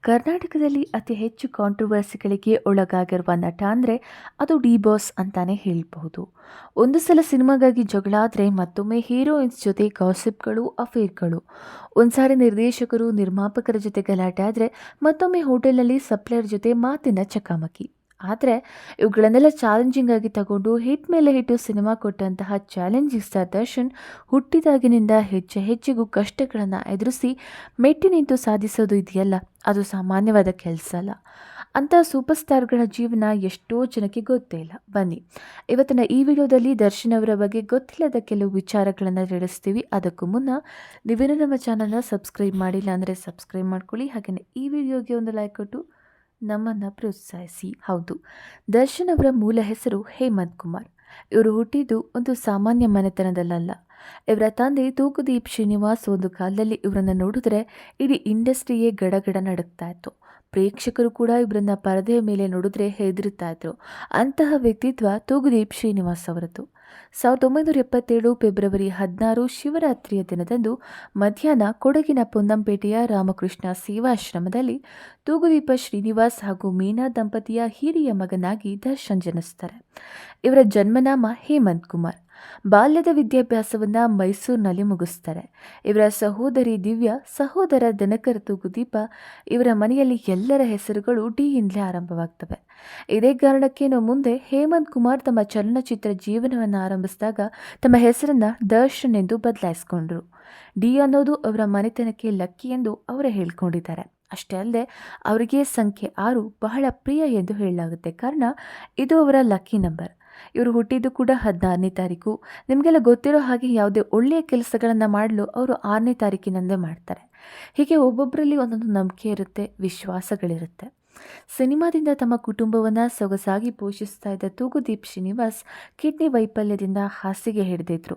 ಕರ್ನಾಟಕದಲ್ಲಿ ಅತಿ ಹೆಚ್ಚು ಕಾಂಟ್ರವರ್ಸಿಗಳಿಗೆ ಒಳಗಾಗಿರುವ ನಟ ಅಂದರೆ ಅದು ಡಿ ಬಾಸ್ ಅಂತಾನೆ ಹೇಳ್ಬಹುದು. ಒಂದು ಸಲ ಸಿನಿಮಾಗಾಗಿ ಜಗಳ ಆದರೆ ಮತ್ತೊಮ್ಮೆ ಹೀರೋಯಿನ್ಸ್ ಜೊತೆ ಗಾಸಿಪ್ಗಳು, ಅಫೇರ್ಗಳು. ಒಂದ್ಸಾರಿ ನಿರ್ದೇಶಕರು, ನಿರ್ಮಾಪಕರ ಜೊತೆ ಗಲಾಟೆ ಆದರೆ ಮತ್ತೊಮ್ಮೆ ಹೋಟೆಲ್ನಲ್ಲಿ ಸಪ್ಲೈಯರ್ ಜೊತೆ ಮಾತಿನ ಚಕಾಮಕಿ. ಆದರೆ ಇವುಗಳನ್ನೆಲ್ಲ ಚಾಲೆಂಜಿಂಗ್ ಆಗಿ ತಗೊಂಡು ಹಿಟ್ ಮೇಲೆ ಹಿಟ್ಟು ಸಿನಿಮಾ ಕೊಟ್ಟಂತಹ ಚಾಲೆಂಜಿಂಗ್ ಸ್ಟಾರ್ ದರ್ಶನ್ ಹುಟ್ಟಿದಾಗಿನಿಂದ ಹೆಜ್ಜೆ ಹೆಜ್ಜೆಗೂ ಕಷ್ಟಗಳನ್ನು ಎದುರಿಸಿ ಮೆಟ್ಟಿ ನಿಂತು ಸಾಧಿಸೋದು ಇದೆಯಲ್ಲ, ಅದು ಸಾಮಾನ್ಯವಾದ ಕೆಲಸ ಅಲ್ಲ. ಅಂಥ ಸೂಪರ್ ಸ್ಟಾರ್ಗಳ ಜೀವನ ಎಷ್ಟೋ ಜನಕ್ಕೆ ಗೊತ್ತೇ ಇಲ್ಲ. ಬನ್ನಿ, ಇವತ್ತಿನ ಈ ವಿಡಿಯೋದಲ್ಲಿ ದರ್ಶನ್ ಅವರ ಬಗ್ಗೆ ಗೊತ್ತಿಲ್ಲದ ಕೆಲವು ವಿಚಾರಗಳನ್ನು ತಿಳಿಸ್ತೀವಿ. ಅದಕ್ಕೂ ಮುನ್ನ ನೀವೇನೋ ನಮ್ಮ ಚಾನಲ್ನ ಸಬ್ಸ್ಕ್ರೈಬ್ ಮಾಡಿಲ್ಲ ಅಂದರೆ ಸಬ್ಸ್ಕ್ರೈಬ್ ಮಾಡ್ಕೊಳ್ಳಿ. ಹಾಗೆಯೇ ಈ ವಿಡಿಯೋಗೆ ಒಂದು ಲೈಕ್ ಕೊಟ್ಟು ನಮ್ಮನ್ನು ಪ್ರೋತ್ಸಾಹಿಸಿ. ಹೌದು, ದರ್ಶನ್ ಅವರ ಮೂಲ ಹೆಸರು ಹೇಮಂತ್ ಕುಮಾರ್. ಇವರು ಹುಟ್ಟಿದ್ದು ಒಂದು ಸಾಮಾನ್ಯ ಮನೆತನದಲ್ಲ. ಇವರ ತಂದೆ ತೂಗುದೀಪ್ ಶ್ರೀನಿವಾಸ್ ಒಂದು ಕಾಲದಲ್ಲಿ ಇವರನ್ನು ನೋಡಿದ್ರೆ ಇಡೀ ಇಂಡಸ್ಟ್ರಿಯೇ ಗಡಗಡ ನಡುಗ್ತಾ ಇತ್ತು. ಪ್ರೇಕ್ಷಕರು ಕೂಡ ಇವರನ್ನ ಪರದೆಯ ಮೇಲೆ ನೋಡಿದ್ರೆ ಹೆದರುತ್ತಾ ಇದ್ರು. ಅಂತಹ ವ್ಯಕ್ತಿತ್ವ ತೂಗುದೀಪ್ ಶ್ರೀನಿವಾಸ್ ಅವರದ್ದು. 1977 ಫೆಬ್ರವರಿ 16 ಶಿವರಾತ್ರಿಯ ದಿನದಂದು ಮಧ್ಯಾಹ್ನ ಕೊಡಗಿನ ಪೊನ್ನಂಪೇಟೆಯ ರಾಮಕೃಷ್ಣ ಸೇವಾಶ್ರಮದಲ್ಲಿ ತೂಗುದೀಪ ಶ್ರೀನಿವಾಸ್ ಹಾಗೂ ಮೀನಾ ದಂಪತಿಯ ಹಿರಿಯ ಮಗನಾಗಿ ದರ್ಶನ್ ಜನಿಸ್ತಾರೆ. ಇವರ ಜನ್ಮನಾಮ ಹೇಮಂತ್ ಕುಮಾರ್. ಬಾಲ್ಯದ ವಿದ್ಯಾಭ್ಯಾಸವನ್ನು ಮೈಸೂರಿನಲ್ಲಿ ಮುಗಿಸ್ತಾರೆ. ಇವರ ಸಹೋದರಿ ದಿವ್ಯಾ, ಸಹೋದರ ದಿನಕರ್ ತೂಗುದೀಪ. ಇವರ ಮನೆಯಲ್ಲಿ ಎಲ್ಲರ ಹೆಸರುಗಳು ಡಿ ಇಂದಲೇ ಆರಂಭವಾಗ್ತವೆ. ಇದೇ ಕಾರಣಕ್ಕೆ ಮುಂದೆ ಹೇಮಂತ್ ಕುಮಾರ್ ತಮ್ಮ ಚಲನಚಿತ್ರ ಜೀವನವನ್ನು ಆರಂಭಿಸಿದಾಗ ತಮ್ಮ ಹೆಸರನ್ನ ದರ್ಶನ್ ಎಂದು ಬದಲಾಯಿಸಿಕೊಂಡ್ರು. ಡಿ ಅನ್ನೋದು ಅವರ ಮನೆತನಕ್ಕೆ ಲಕ್ಕಿ ಎಂದು ಅವರೇ ಹೇಳ್ಕೊಂಡಿದ್ದಾರೆ. ಅಷ್ಟೇ ಅಲ್ಲದೆ ಅವರಿಗೆ ಸಂಖ್ಯೆ 6 ಬಹಳ ಪ್ರಿಯ ಎಂದು ಹೇಳಲಾಗುತ್ತೆ. ಕಾರಣ ಇದು ಅವರ ಲಕ್ಕಿ ನಂಬರ್. ಇವರು ಹುಟ್ಟಿದ್ದು ಕೂಡ 16ನೇ ತಾರೀಕು. ನಿಮಗೆಲ್ಲ ಗೊತ್ತಿರೋ ಹಾಗೆ ಯಾವುದೇ ಒಳ್ಳೆಯ ಕೆಲಸಗಳನ್ನು ಮಾಡಲು ಅವರು 6ನೇ ತಾರೀಕಿನಂದೇ ಮಾಡ್ತಾರೆ. ಹೀಗೆ ಒಬ್ಬೊಬ್ಬರಲ್ಲಿ ಒಂದೊಂದು ನಂಬಿಕೆ ಇರುತ್ತೆ, ವಿಶ್ವಾಸಗಳಿರುತ್ತೆ. ಸಿನಿಮಾದಿಂದ ತಮ್ಮ ಕುಟುಂಬವನ್ನು ಸೊಗಸಾಗಿ ಪೋಷಿಸ್ತಾ ಇದ್ದ ತೂಗುದೀಪ್ ಶ್ರೀನಿವಾಸ್ ಕಿಡ್ನಿ ವೈಫಲ್ಯದಿಂದ ಹಾಸಿಗೆ ಹಿಡಿದಿದ್ರು.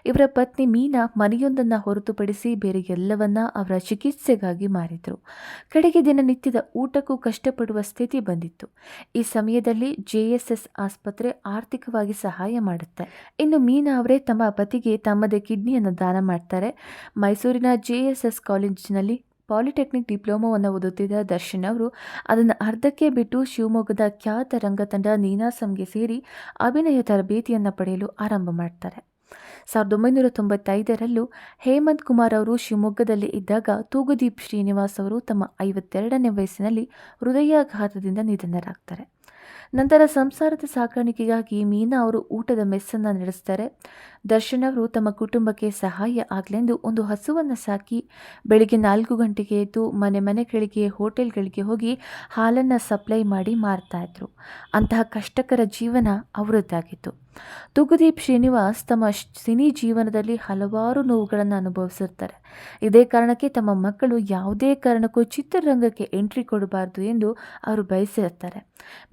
ಇವರ ಪತ್ನಿ ಮೀನಾ ಮನೆಯೊಂದನ್ನು ಹೊರತುಪಡಿಸಿ ಬೇರೆ ಎಲ್ಲವನ್ನ ಅವರ ಚಿಕಿತ್ಸೆಗಾಗಿ ಮಾರಿದ್ರು. ಕಡೆಗೆ ದಿನನಿತ್ಯದ ಊಟಕ್ಕೂ ಕಷ್ಟಪಡುವ ಸ್ಥಿತಿ ಬಂದಿತ್ತು. ಈ ಸಮಯದಲ್ಲಿ JSS ಆಸ್ಪತ್ರೆ ಆರ್ಥಿಕವಾಗಿ ಸಹಾಯ ಮಾಡುತ್ತೆ. ಇನ್ನು ಮೀನಾ ಅವರೇ ತಮ್ಮ ಪತಿಗೆ ತಮ್ಮದೇ ಕಿಡ್ನಿಯನ್ನು ದಾನ ಮಾಡ್ತಾರೆ. ಮೈಸೂರಿನ JSS ಕಾಲೇಜಿನಲ್ಲಿ ಪಾಲಿಟೆಕ್ನಿಕ್ ಡಿಪ್ಲೊಮೊವನ್ನು ಓದುತ್ತಿದ್ದ ದರ್ಶನ್ ಅವರು ಅದನ್ನು ಅರ್ಧಕ್ಕೆ ಬಿಟ್ಟು ಶಿವಮೊಗ್ಗದ ಖ್ಯಾತ ರಂಗತಂಡ ನೀನಾಸಂಗೆ ಸೇರಿ ಅಭಿನಯ ತರಬೇತಿಯನ್ನು ಪಡೆಯಲು ಆರಂಭ ಮಾಡ್ತಾರೆ. 1995ರಲ್ಲೂ ಹೇಮಂತ್ ಕುಮಾರ್ ಅವರು ಶಿವಮೊಗ್ಗದಲ್ಲಿ ಇದ್ದಾಗ ತೂಗುದೀಪ್ ಶ್ರೀನಿವಾಸ್ ಅವರು ತಮ್ಮ 52ನೇ ವಯಸ್ಸಿನಲ್ಲಿ ಹೃದಯಾಘಾತದಿಂದ ನಿಧನರಾಗ್ತಾರೆ. ನಂತರ ಸಂಸಾರದ ಸಾಕಾಣಿಕೆಗಾಗಿ ಮೀನಾ ಅವರು ಊಟದ ಮೆಸ್ಸನ್ನು ನಡೆಸ್ತಾರೆ. ದರ್ಶನ್ ಅವರು ತಮ್ಮ ಕುಟುಂಬಕ್ಕೆ ಸಹಾಯ ಆಗಲೆಂದು ಒಂದು ಹಸುವನ್ನು ಸಾಕಿ ಬೆಳಿಗ್ಗೆ 4 ಗಂಟೆಗೆ ಎದ್ದು ಮನೆಗಳಿಗೆ ಹೋಟೆಲ್ಗಳಿಗೆ ಹೋಗಿ ಹಾಲನ್ನು ಸಪ್ಲೈ ಮಾಡಿ ಮಾರ್ತಾ ಇದ್ರು. ಅಂತಹ ಕಷ್ಟಕರ ಜೀವನ ಅವರದ್ದಾಗಿತ್ತು. ತೂಗುದೀಪ್ ಶ್ರೀನಿವಾಸ್ ತಮ್ಮ ಸಿನಿ ಜೀವನದಲ್ಲಿ ಹಲವಾರು ನೋವುಗಳನ್ನು ಅನುಭವಿಸಿರ್ತಾರೆ. ಇದೇ ಕಾರಣಕ್ಕೆ ತಮ್ಮ ಮಕ್ಕಳು ಯಾವುದೇ ಕಾರಣಕ್ಕೂ ಚಿತ್ರರಂಗಕ್ಕೆ ಎಂಟ್ರಿ ಕೊಡಬಾರ್ದು ಎಂದು ಅವರು ಬಯಸಿರ್ತಾರೆ.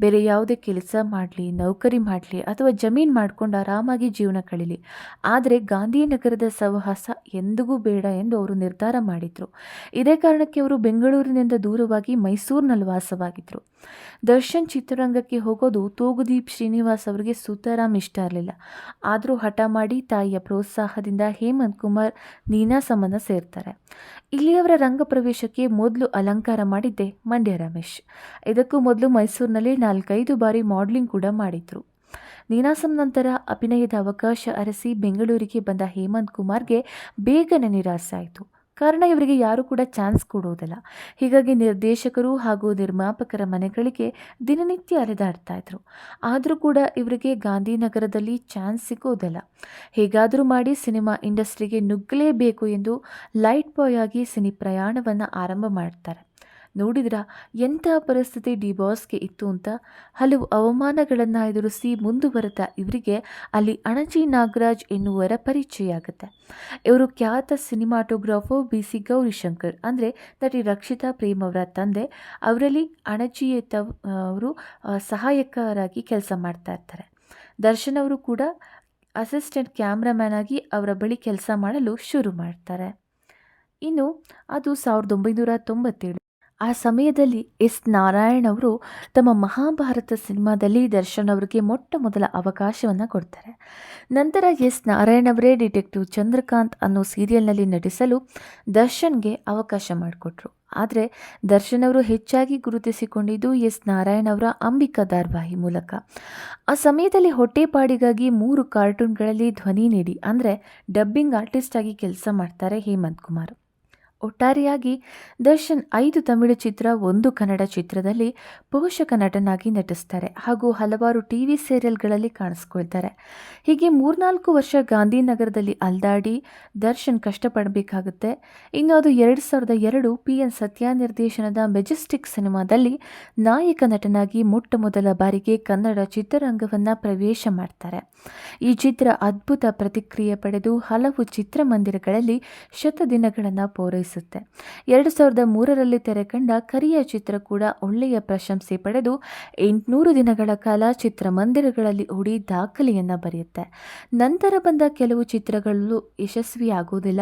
ಬೇರೆ ಯಾವುದೇ ಕೆಲಸ ಮಾಡಲಿ, ನೌಕರಿ ಮಾಡಲಿ ಅಥವಾ ಜಮೀನು ಮಾಡಿಕೊಂಡು ಆರಾಮಾಗಿ ಜೀವನ ಕಳೀಲಿ, ಆದರೆ ಗಾಂಧಿನಗರದ ಸಹವಾಸ ಎಂದಿಗೂ ಬೇಡ ಎಂದು ಅವರು ನಿರ್ಧಾರ ಮಾಡಿದರು. ಇದೇ ಕಾರಣಕ್ಕೆ ಅವರು ಬೆಂಗಳೂರಿನಿಂದ ದೂರವಾಗಿ ಮೈಸೂರಿನಲ್ಲಿ ವಾಸವಾಗಿದ್ದರು. ದರ್ಶನ್ ಚಿತ್ರರಂಗಕ್ಕೆ ಹೋಗೋದು ತೂಗುದೀಪ್ ಶ್ರೀನಿವಾಸ್ ಅವರಿಗೆ ಸುತರಾಮ್ ಇಷ್ಟ ಇರಲಿಲ್ಲ. ಆದರೂ ಹಠ ಮಾಡಿ ತಾಯಿಯ ಪ್ರೋತ್ಸಾಹದಿಂದ ಹೇಮಂತ್ ಕುಮಾರ್ ನೀನಾಸಂನ ಸೇರ್ತಾರೆ. ಇಲ್ಲಿ ಅವರ ರಂಗ ಪ್ರವೇಶಕ್ಕೆ ಮೊದಲು ಅಲಂಕಾರ ಮಾಡಿದ್ದೆ ಮಂಡ್ಯ ರಮೇಶ್. ಇದಕ್ಕೂ ಮೊದಲು ಮೈಸೂರಿನಲ್ಲಿ 4-5 ಬಾರಿ ಮಾಡಲಿಂಗ್ ಕೂಡ ಮಾಡಿದ್ರು. ನೀನಾಸಂ ನಂತರ ಅಭಿನಯದ ಅವಕಾಶ ಅರಸಿ ಬೆಂಗಳೂರಿಗೆ ಬಂದ ಹೇಮಂತ್ ಕುಮಾರ್ಗೆ ಬೇಗನೆ ನಿರಾಸೆ ಆಯಿತು. ಕಾರಣ ಇವರಿಗೆ ಯಾರೂ ಕೂಡ ಚಾನ್ಸ್ ಕೊಡೋದಿಲ್ಲ. ಹೀಗಾಗಿ ನಿರ್ದೇಶಕರು ಹಾಗೂ ನಿರ್ಮಾಪಕರ ಮನೆಗಳಿಗೆ ದಿನನಿತ್ಯ ಅಲೆದಾಡ್ತಾ ಇದ್ರು. ಆದರೂ ಕೂಡ ಇವರಿಗೆ ಗಾಂಧಿನಗರದಲ್ಲಿ ಚಾನ್ಸ್ ಸಿಗೋದಿಲ್ಲ. ಹೇಗಾದರೂ ಮಾಡಿ ಸಿನಿಮಾ ಇಂಡಸ್ಟ್ರಿಗೆ ನುಗ್ಗಲೇಬೇಕು ಎಂದು ಲೈಟ್ ಬಾಯ್ ಆಗಿ ಸಿನಿ ಪ್ರಯಾಣವನ್ನು ಆರಂಭ ಮಾಡ್ತಾರೆ. ನೋಡಿದ್ರ ಎಂಥ ಪರಿಸ್ಥಿತಿ ಡಿ ಬಾಸ್ಗೆ ಇತ್ತು ಅಂತ. ಹಲವು ಅವಮಾನಗಳನ್ನು ಎದುರಿಸಿ ಮುಂದುವರೆದ ಇವರಿಗೆ ಅಲ್ಲಿ ಅಣಜಿ ನಾಗರಾಜ್ ಎನ್ನುವರ ಪರಿಚಯ ಆಗುತ್ತೆ. ಇವರು ಖ್ಯಾತ ಸಿನಿಮಾಟೋಗ್ರಾಫರ್ BC ಗೌರಿಶಂಕರ್ ಅಂದರೆ ನಟಿ ರಕ್ಷಿತಾ ಪ್ರೇಮ್ ಅವರ ತಂದೆ. ಅವರಲ್ಲಿ ಅಣಜಿ ಅವರು ಸಹಾಯಕರಾಗಿ ಕೆಲಸ ಮಾಡ್ತಾ ಇರ್ತಾರೆ. ದರ್ಶನ್ ಅವರು ಕೂಡ ಅಸಿಸ್ಟೆಂಟ್ ಕ್ಯಾಮ್ರಾಮ್ಯಾನ್ ಆಗಿ ಅವರ ಬಳಿ ಕೆಲಸ ಮಾಡಲು ಶುರು ಮಾಡ್ತಾರೆ. ಇನ್ನು ಅದು 1997. ಆ ಸಮಯದಲ್ಲಿ S. ನಾರಾಯಣ್ ಅವರು ತಮ್ಮ ಮಹಾಭಾರತ ಸಿನಿಮಾದಲ್ಲಿ ದರ್ಶನ್ ಅವರಿಗೆ ಮೊಟ್ಟ ಮೊದಲ ಅವಕಾಶವನ್ನು ಕೊಡ್ತಾರೆ. ನಂತರ S. ನಾರಾಯಣ್ ಅವರೇ ಡಿಟೆಕ್ಟಿವ್ ಚಂದ್ರಕಾಂತ್ ಅನ್ನೋ ಸೀರಿಯಲ್ನಲ್ಲಿ ನಟಿಸಲು ದರ್ಶನ್ಗೆ ಅವಕಾಶ ಮಾಡಿಕೊಟ್ರು. ಆದರೆ ದರ್ಶನ್ ಅವರು ಹೆಚ್ಚಾಗಿ ಗುರುತಿಸಿಕೊಂಡಿದ್ದು ಎಸ್ ನಾರಾಯಣ್ ಅವರ ಅಂಬಿಕಾ ಧಾರಾವಾಹಿ ಮೂಲಕ. ಆ ಸಮಯದಲ್ಲಿ ಹೊಟ್ಟೆಪಾಡಿಗಾಗಿ 3 ಕಾರ್ಟೂನ್ಗಳಲ್ಲಿ ಧ್ವನಿ ನೀಡಿ ಅಂದರೆ ಡಬ್ಬಿಂಗ್ ಆರ್ಟಿಸ್ಟ್ ಆಗಿ ಕೆಲಸ ಮಾಡ್ತಾರೆ ಹೇಮಂತ್ ಕುಮಾರ್. ಒಟ್ಟಾರೆಯಾಗಿ ದರ್ಶನ್ 5 ತಮಿಳು ಚಿತ್ರ, 1 ಕನ್ನಡ ಚಿತ್ರದಲ್ಲಿ ಪೋಷಕ ನಟನಾಗಿ ನಟಿಸ್ತಾರೆ ಹಾಗೂ ಹಲವಾರು ಟಿವಿ ಸೀರಿಯಲ್ಗಳಲ್ಲಿ ಕಾಣಿಸ್ಕೊಳ್ತಾರೆ. ಹೀಗೆ 3-4 ವರ್ಷ ಗಾಂಧಿನಗರದಲ್ಲಿ ಅಲ್ದಾಡಿ ದರ್ಶನ್ ಕಷ್ಟಪಡಬೇಕಾಗುತ್ತೆ. ಇನ್ನು ಅದು 2002 PN ಸತ್ಯ ನಿರ್ದೇಶನದ ಮೆಜೆಸ್ಟಿಕ್ ಸಿನಿಮಾದಲ್ಲಿ ನಾಯಕ ನಟನಾಗಿ ಮೊಟ್ಟ ಮೊದಲ ಬಾರಿಗೆ ಕನ್ನಡ ಚಿತ್ರರಂಗವನ್ನು ಪ್ರವೇಶ ಮಾಡ್ತಾರೆ. ಈ ಚಿತ್ರ ಅದ್ಭುತ ಪ್ರತಿಕ್ರಿಯೆ ಪಡೆದು ಹಲವು ಚಿತ್ರಮಂದಿರಗಳಲ್ಲಿ ಶತದಿನಗಳನ್ನು ಪೂರೈಸಿದೆ. 2003ರಲ್ಲಿ ತೆರೆಕಂಡ ಕರಿಯ ಚಿತ್ರ ಕೂಡ ಒಳ್ಳೆಯ ಪ್ರಶಂಸೆ ಪಡೆದು 800 ದಿನಗಳ ಕಾಲ ಚಿತ್ರಮಂದಿರಗಳಲ್ಲಿ ಓಡಿ ದಾಖಲೆಯನ್ನು ಬರೆಯುತ್ತೆ. ನಂತರ ಬಂದ ಕೆಲವು ಚಿತ್ರಗಳು ಯಶಸ್ವಿಯಾಗುವುದಿಲ್ಲ.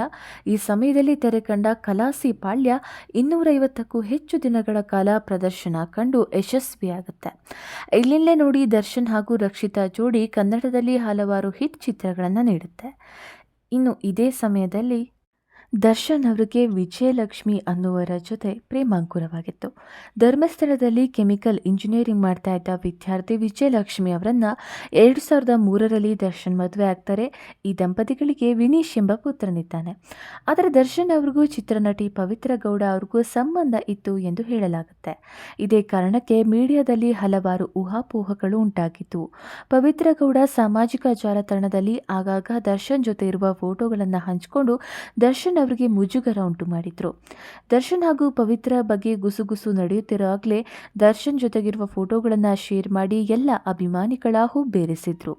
ಈ ಸಮಯದಲ್ಲಿ ತೆರೆಕಂಡ ಕಲಾಸಿ ಪಾಳ್ಯ 250ಕ್ಕೂ ಹೆಚ್ಚು ದಿನಗಳ ಕಾಲ ಪ್ರದರ್ಶನ ಕಂಡು ಯಶಸ್ವಿಯಾಗುತ್ತೆ. ಇಲ್ಲಿಂದಲೇ ನೋಡಿ ದರ್ಶನ್ ಹಾಗೂ ರಕ್ಷಿತಾ ಜೋಡಿ ಕನ್ನಡದಲ್ಲಿ ಹಲವಾರು ಹಿಟ್ ಚಿತ್ರಗಳನ್ನು ನೀಡುತ್ತೆ. ಇನ್ನು ಇದೇ ಸಮಯದಲ್ಲಿ ದರ್ಶನ್ ಅವರಿಗೆ ವಿಜಯಲಕ್ಷ್ಮಿ ಅನ್ನುವರ ಜೊತೆ ಪ್ರೇಮಾಂಕುರವಾಗಿತ್ತು. ಧರ್ಮಸ್ಥಳದಲ್ಲಿ ಕೆಮಿಕಲ್ ಇಂಜಿನಿಯರಿಂಗ್ ಮಾಡ್ತಾ ಇದ್ದ ವಿದ್ಯಾರ್ಥಿ ವಿಜಯಲಕ್ಷ್ಮಿ ಅವರನ್ನು 2003ರಲ್ಲಿ ದರ್ಶನ್ ಮದುವೆ ಆಗ್ತಾರೆ. ಈ ದಂಪತಿಗಳಿಗೆ ವಿನೀಶ್ ಎಂಬ ಪುತ್ರನಿದ್ದಾನೆ. ಆದರೆ ದರ್ಶನ್ ಅವ್ರಿಗೂ ಚಿತ್ರನಟಿ ಪವಿತ್ರ ಗೌಡ ಅವ್ರಿಗೂ ಸಂಬಂಧ ಇತ್ತು ಎಂದು ಹೇಳಲಾಗುತ್ತೆ. ಇದೇ ಕಾರಣಕ್ಕೆ ಮೀಡಿಯಾದಲ್ಲಿ ಹಲವಾರು ಊಹಾಪೋಹಗಳು ಉಂಟಾಗಿತ್ತು. ಪವಿತ್ರ ಗೌಡ ಸಾಮಾಜಿಕ ಜಾಲತಾಣದಲ್ಲಿ ಆಗಾಗ ದರ್ಶನ್ ಜೊತೆ ಇರುವ ಫೋಟೋಗಳನ್ನು ಹಂಚಿಕೊಂಡು ದರ್ಶನ್ ಅವರಿಗೆ ಮುಜುಗರ ಉಂಟು ಮಾಡಿದ್ರು. ದರ್ಶನ್ ಹಾಗೂ ಪವಿತ್ರ ಬಗ್ಗೆ ಗುಸುಗುಸು ನಡೆಯುತ್ತಿರುವಾಗಲೇ ದರ್ಶನ್ ಜೊತೆಗಿರುವ ಫೋಟೋಗಳನ್ನು ಶೇರ್ ಮಾಡಿ ಎಲ್ಲ ಅಭಿಮಾನಿಗಳ ಹುಬ್ಬೇರಿಸಿದ್ರು.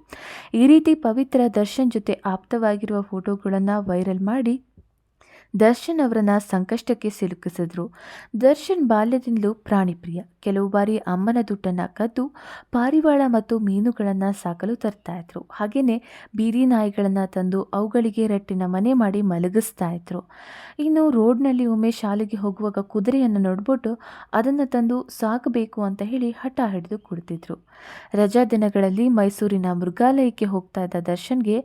ಈ ರೀತಿ ಪವಿತ್ರ ದರ್ಶನ್ ಜೊತೆ ಆಪ್ತವಾಗಿರುವ ಫೋಟೋಗಳನ್ನು ವೈರಲ್ ಮಾಡಿ ದರ್ಶನ್ ಅವರನ್ನು ಸಂಕಷ್ಟಕ್ಕೆ ಸಿಲುಕಿಸಿದ್ರು. ದರ್ಶನ್ ಬಾಲ್ಯದಿಂದಲೂ ಪ್ರಾಣಿಪ್ರಿಯ. ಕೆಲವು ಬಾರಿ ಅಮ್ಮನ ದುಡ್ಡನ್ನು ಕದ್ದು ಪಾರಿವಾಳ ಮತ್ತು ಮೀನುಗಳನ್ನು ಸಾಕಲು ತರ್ತಾ ಇದ್ರು. ಹಾಗೆಯೇ ಬೀದಿ ನಾಯಿಗಳನ್ನು ತಂದು ಅವುಗಳಿಗೆ ರಟ್ಟಿನ ಮನೆ ಮಾಡಿ ಮಲಗಿಸ್ತಾ ಇದ್ರು. ಇನ್ನು ರೋಡ್ನಲ್ಲಿ ಒಮ್ಮೆ ಶಾಲೆಗೆ ಹೋಗುವಾಗ ಕುದುರೆಯನ್ನು ನೋಡ್ಬಿಟ್ಟು ಅದನ್ನು ತಂದು ಸಾಕಬೇಕು ಅಂತ ಹೇಳಿ ಹಠ ಹಿಡಿದು ಕೊಡ್ತಿದ್ರು. ರಜಾ ದಿನಗಳಲ್ಲಿ ಮೈಸೂರಿನ ಮೃಗಾಲಯಕ್ಕೆ ಹೋಗ್ತಾ ಇದ್ದ ದರ್ಶನ್ಗೆ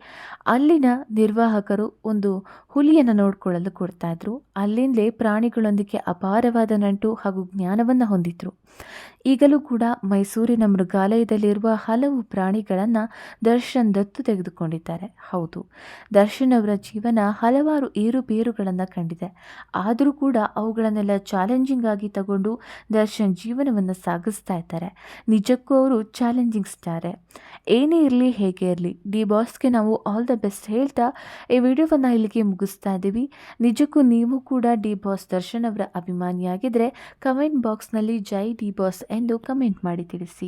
ಅಲ್ಲಿನ ನಿರ್ವಾಹಕರು ಒಂದು ಹುಲಿಯನ್ನು ನೋಡಿಕೊಳ್ಳಲು ಕೊಡ್ತಾ ಇದ್ರು. ಅಲ್ಲಿಂದಲೇ ಪ್ರಾಣಿಗಳೊಂದಿಗೆ ಅಪಾರವಾದ ನಂಟು ಹಾಗೂ ಜ್ಞಾನವನ್ನು ಹೊಂದಿದ್ರು. ಈಗಲೂ ಕೂಡ ಮೈಸೂರಿನ ಮೃಗಾಲಯದಲ್ಲಿರುವ ಹಲವು ಪ್ರಾಣಿಗಳನ್ನು ದರ್ಶನ್ ದತ್ತು ತೆಗೆದುಕೊಂಡಿದ್ದಾರೆ. ಹೌದು, ದರ್ಶನ್ ಅವರ ಜೀವನ ಹಲವಾರು ಏರುಪೇರುಗಳನ್ನು ಕಂಡಿದೆ. ಆದರೂ ಕೂಡ ಅವುಗಳನ್ನೆಲ್ಲ ಚಾಲೆಂಜಿಂಗ್ ಆಗಿ ತಗೊಂಡು ದರ್ಶನ್ ಜೀವನವನ್ನು ಸಾಗಿಸ್ತಾ ಇದ್ದಾರೆ. ನಿಜಕ್ಕೂ ಅವರು ಚಾಲೆಂಜಿಂಗ್ ಸ್ಟಾರೇ. ಏನೇ ಇರಲಿ, ಹೇಗೆ ಇರಲಿ, ಡಿ ಬಾಸ್ಗೆ ನಾವು ಆಲ್ ದ ಬೆಸ್ಟ್ ಹೇಳ್ತಾ ಈ ವಿಡಿಯೋವನ್ನು ಇಲ್ಲಿಗೆ ಮುಗಿಸ್ತಾ ಇದ್ದೀವಿ. ನಿಜಕ್ಕೂ ನೀವು ಕೂಡ ಡಿ ಬಾಸ್ ದರ್ಶನ್ ಅವರ ಅಭಿಮಾನಿಯಾಗಿದ್ದರೆ ಕಮೆಂಟ್ ಬಾಕ್ಸ್ನಲ್ಲಿ ಜೈ ಡಿ ಬಾಸ್ ಎಂದು ಕಮೆಂಟ್ ಮಾಡಿ ತಿಳಿಸಿ.